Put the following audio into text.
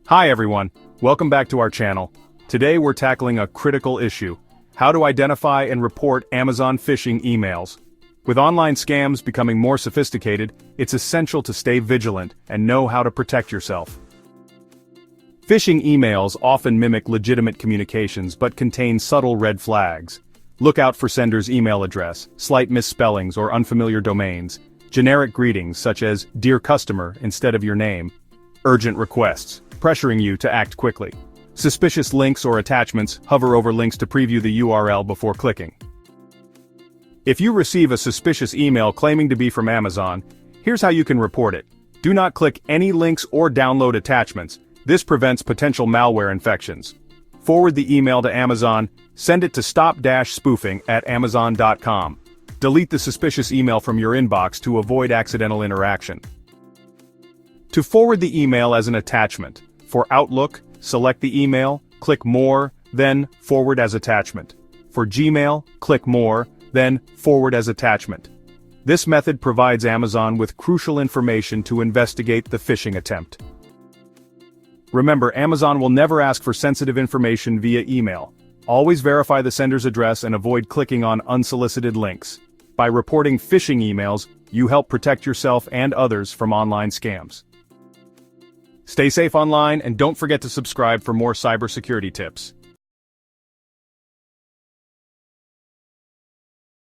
Hi everyone, welcome back to our channel. Today we're tackling a critical issue: how to identify and report Amazon phishing emails. With online scams becoming more sophisticated, it's essential to stay vigilant and know how to protect yourself. Phishing emails often mimic legitimate communications but contain subtle red flags. Look out for sender's email address, slight misspellings or unfamiliar domains, generic greetings such as "Dear Customer" instead of your name, urgent requests, pressuring you to act quickly. Suspicious links or attachments, hover over links to preview the URL before clicking. If you receive a suspicious email claiming to be from Amazon, here's how you can report it. Do not click any links or download attachments. This prevents potential malware infections. Forward the email to Amazon, send it to stop-spoofing@amazon.com. Delete the suspicious email from your inbox to avoid accidental interaction. To forward the email as an attachment, for Outlook, select the email, click More, then Forward as Attachment. For Gmail, click More, then Forward as Attachment. This method provides Amazon with crucial information to investigate the phishing attempt. Remember, Amazon will never ask for sensitive information via email. Always verify the sender's address and avoid clicking on unsolicited links. By reporting phishing emails, you help protect yourself and others from online scams. Stay safe online and don't forget to subscribe for more cybersecurity tips.